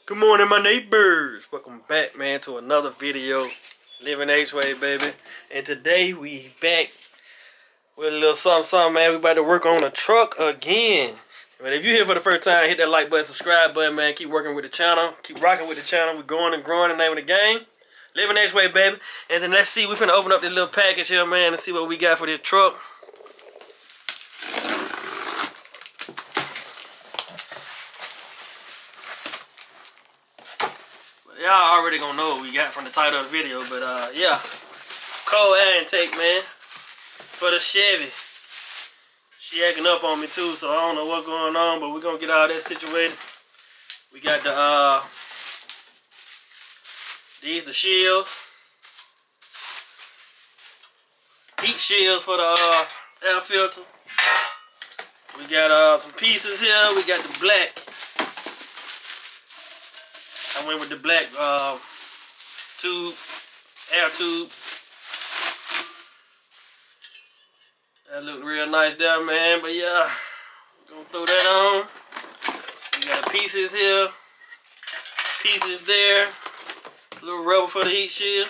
Good morning, my neighbors. Welcome back, man, to another video. Living H-Way, baby. And today we back with a little something, man. We about to work on a truck again. But if you're here for the first time, hit that like button, subscribe button, man. Keep working with the channel. Keep rocking with the channel. We're growing and growing. The name of the game, Living H-Way, baby. And then let's see. We're finna open up this little package here, man, and see what we got for this truck. Y'all already gonna know what we got from the title of the video, but yeah, cold air intake, man, for the Chevy. She acting up on me too, so I don't know what's going on, but we're gonna get all that situated. We got the these the shields, heat shields for the air filter. We got some pieces here. We got the black. I went with the black tube, air tube. That looked real nice there, man. But yeah, we're gonna throw that on. We got pieces here, pieces there, a little rubber for the heat shield.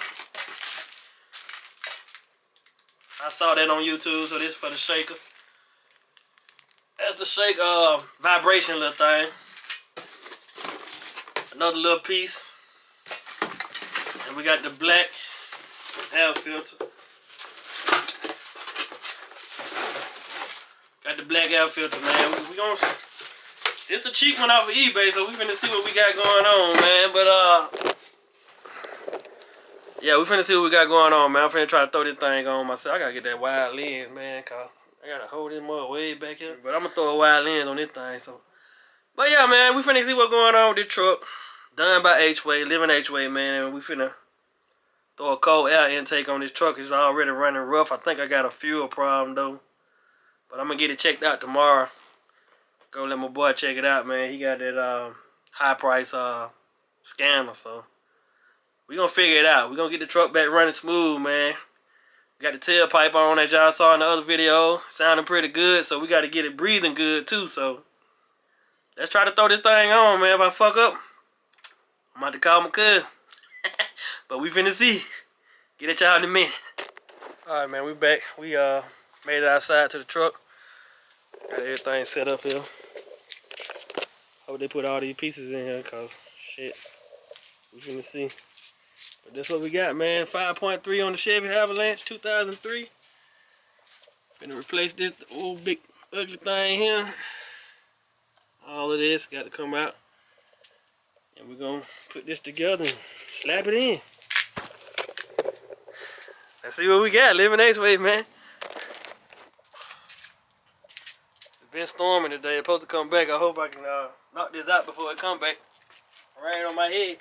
I saw that on YouTube, so this is for the shaker. That's the shake vibration little thing. Another little piece, and we got the black air filter. Got the black air filter, man. We gonna. It's the cheap one off of eBay, so we finna see what we got going on, man. But yeah, we finna see what we got going on, man. I'm finna try to throw this thing on myself. I gotta get that wide lens, man, cause I gotta hold this mother way back here. But I'm gonna throw a wide lens on this thing, so. But yeah, man, we finna see what's going on with this truck. Done by H-Way, Living H-Way, man. And we finna throw a cold air intake on this truck. It's already running rough. I think I got a fuel problem, though. But I'm gonna get it checked out tomorrow. Go let my boy check it out, man. He got that high price scanner, so we gonna figure it out. We gonna get the truck back running smooth, man. We got the tailpipe on that y'all saw in the other video. Sounding pretty good, so we gotta get it breathing good, too. So let's try to throw this thing on, man. If I fuck up, I'm about to call my cousin. But we finna see. Get at y'all in a minute. Alright, man, we back. We made it outside to the truck. Got everything set up here. Hope they put all these pieces in here, cause shit, we finna see. But that's what we got, man. 5.3 on the Chevy Avalanche 2003. Finna replace this old big ugly thing here. All of this got to come out. And we're going to put this together and slap it in. Let's see what we got. Living H-Way, man. It's been storming today. It's supposed to come back. I hope I can knock this out before it come back. Rain on my head.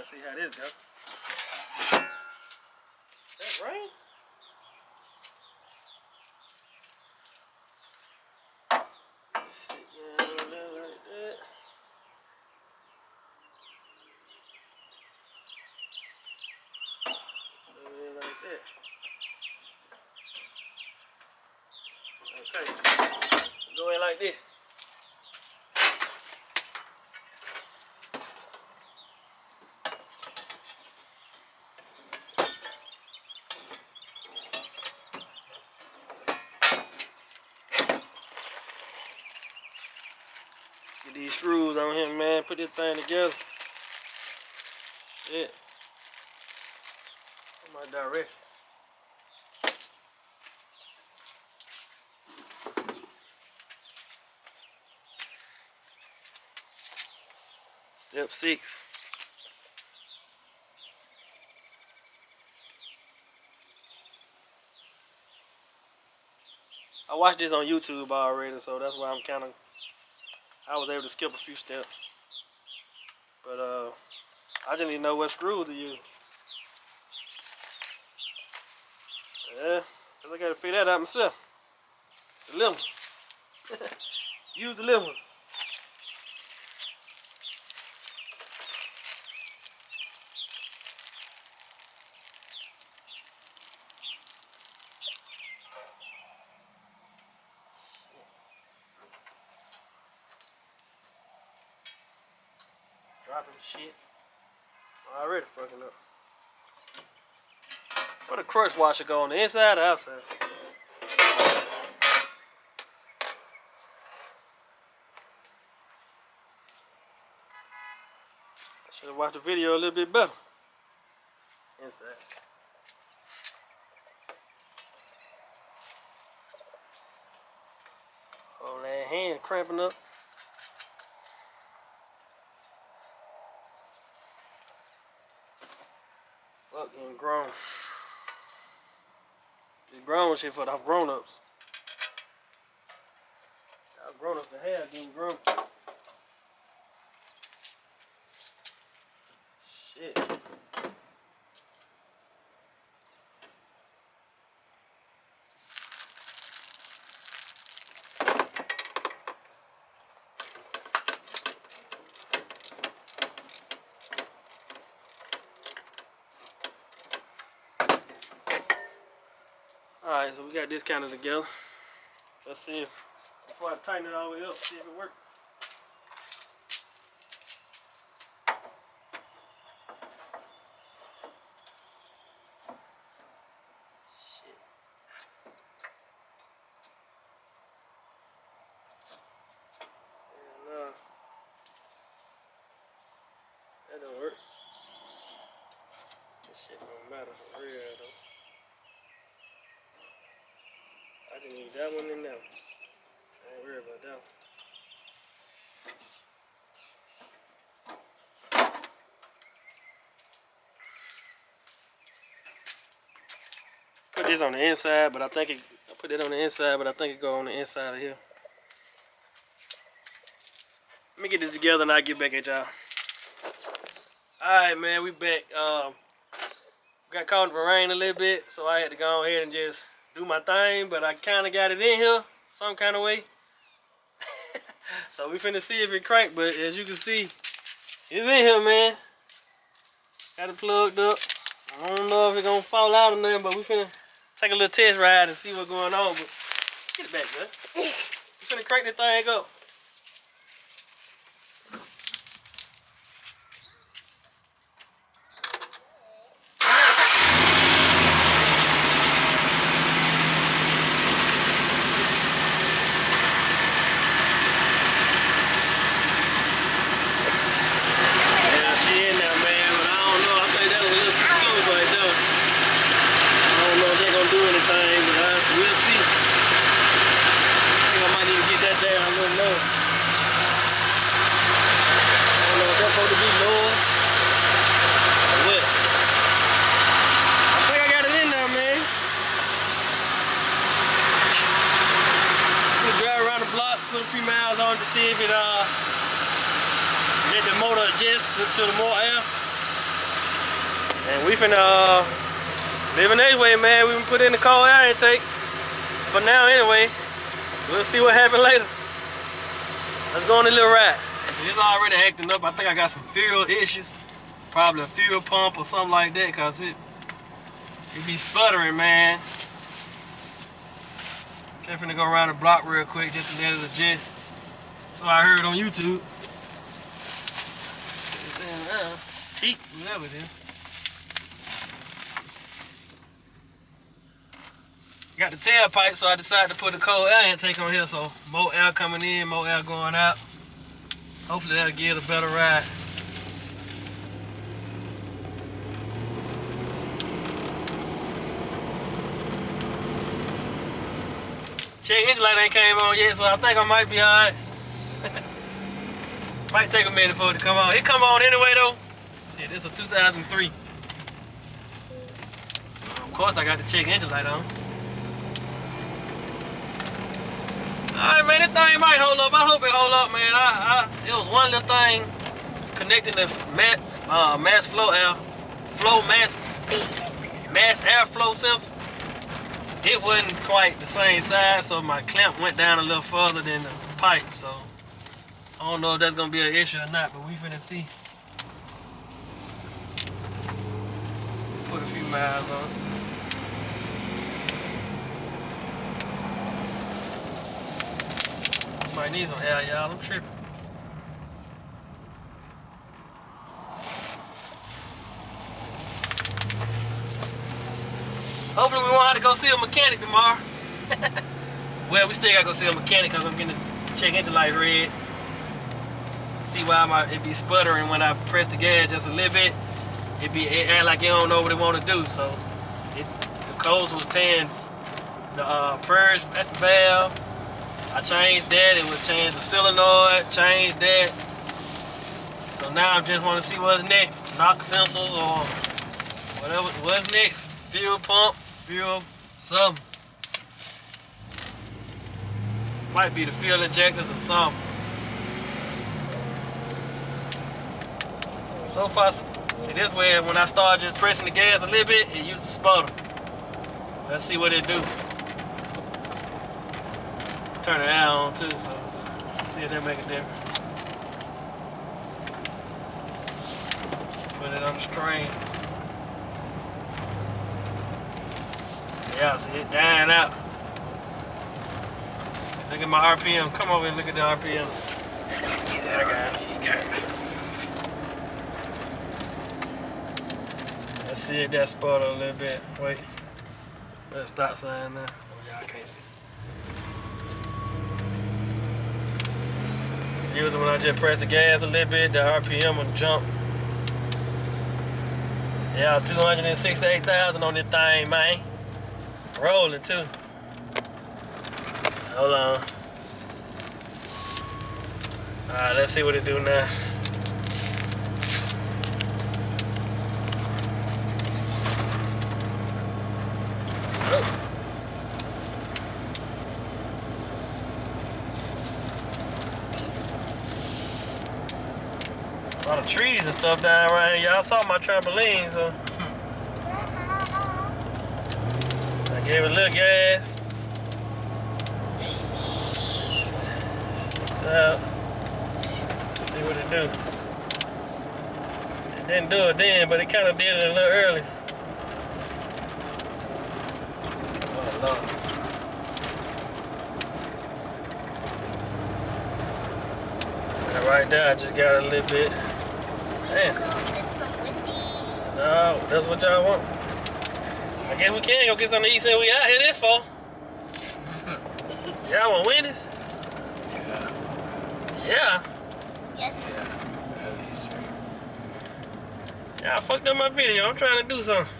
Let's see how this goes. That rain? Sit down a little like that. Like that. Okay. Go in like this. Get these screws on here, man. Put this thing together. Shit. In my direction. Step 6. I watched this on YouTube already, so that's why I was able to skip a few steps. But I just need to know what screws to use. Yeah, cause I gotta figure that out myself. The little ones. Use the little ones. Dropping shit. Already fucking up. Where the crutch washer go, on the inside or outside? I should have watched the video a little bit better. Inside. Oh, that hand cramping up. Fucking grown. This grown shit for the grown-ups. Y'all grown-ups the hair getting grown. Shit. Alright, so we got this kind of together. Let's see if, before I tighten it all the way up, see if it works. Shit. And that don't work. This shit don't matter for real though. I just need that one and that one. I ain't worried about that one. Put this on the inside, but I think it. I put it on the inside, but I think it go on the inside of here. Let me get it together and I'll get back at y'all. Alright, man, we back. Got caught in the rain a little bit, so I had to go ahead and just do my thing, but I kind of got it in here some kind of way. So we finna see if it crank, but as you can see, it's in here, man. Got it plugged up. I don't know if it's gonna fall out or nothing, but we finna take a little test ride and see what's going on. But get it back, man. We finna crank this thing up. Put a few miles on to see if it let the motor adjust to the more air. And we finna living this way, man. We can put in the cold air intake for now anyway. We'll see what happens later. Let's go on a little ride. It's already acting up. I think I got some fuel issues. Probably a fuel pump or something like that, cause it be sputtering, man. I'm finna go around the block real quick just to let it adjust. So I heard on YouTube. Heat, whatever it is. Got the tailpipe, so I decided to put the cold air intake on here, so more air coming in, more air going out. Hopefully that'll give it a better ride. Check engine light ain't came on yet, so I think I might be alright. Might take a minute for it to come on. It come on anyway though. Shit, this is a 2003. So of course I got the check engine light on. Alright, man, this thing might hold up. I hope it hold up, man. It was one little thing connecting the mass airflow sensor. It wasn't quite the same size, so my clamp went down a little further than the pipe. So I don't know if that's gonna be an issue or not, but we finna see. Put a few miles on it. Might need some air, y'all. I'm tripping. Hopefully we won't have to go see a mechanic tomorrow. Well, we still gotta go see a mechanic because I'm getting the check engine light red. See why it be sputtering when I press the gas just a little bit. It act like it don't know what it want to do. So the codes was 10. The purge at the valve. I changed that. It would change the solenoid. Changed that. So now I just want to see what's next. Knock sensors or whatever. What's next? Fuel pump. Fuel something. Might be the fuel injectors or something. So far, see this way when I start just pressing the gas a little bit, it used to sputter. Let's see what it do. Turn it on too, so see if that make a difference. Put it on the strain. Yeah, see it dying out. Look at my RPM. Come over and look at the RPM. Yeah, I got it. You got it. Let's see if that sputter a little bit. Wait. There's a stop sign there. Oh, y'all can't see. Usually when I just press the gas a little bit, the RPM will jump. Yeah, 268,000 on this thing, man. Rolling too. Hold on. Alright, let's see what it do now. Oh. A lot of trees and stuff down around here. Y'all saw my trampoline, so I gave it a little gas. See what it do. It didn't do it then, but it kind of did it a little early. Oh Lord. And right there, I just got a little bit. Damn. No, that's what y'all want. I guess we can go get something to eat since we out here this for. Y'all want Wendy's? Yeah. Yes. Yeah, I fucked up my video. I'm trying to do something.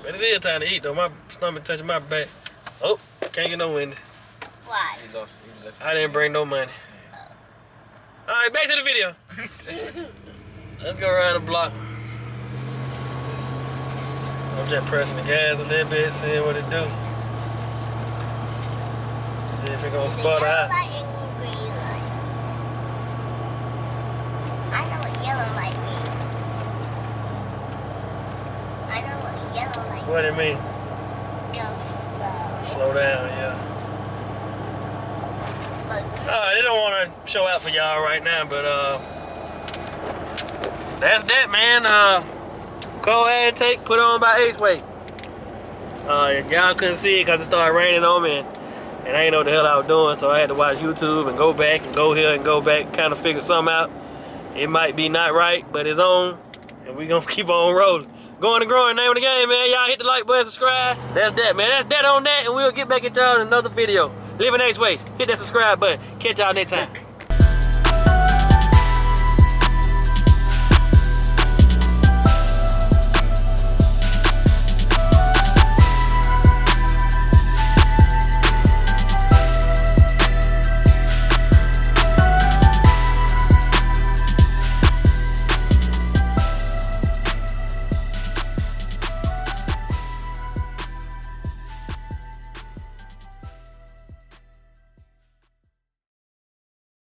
But it is time to eat though. My stomach touching my back. Oh, can't get no Wendy's. Why? I didn't bring no money. Alright, back to the video. Let's go around the block. I'm just pressing the gas a little bit, seeing what it do. See if it gonna sputter out. I know what yellow light means. What do you mean? Go slow. Slow down, yeah. They don't want to show out for y'all right now, but that's that, man. Cold air intake put on by H-Way. Y'all couldn't see it because it started raining on me, and I didn't know what the hell I was doing, so I had to watch YouTube and go back and go here and go back, kind of figure something out. It might be not right, but it's on, and we gonna keep on rolling. Going and growing, name of the game, man. Y'all hit the like button, subscribe. That's that, man. That's that on that, and we'll get back at y'all in another video. Living H-Way. Hit that subscribe button. Catch y'all next time.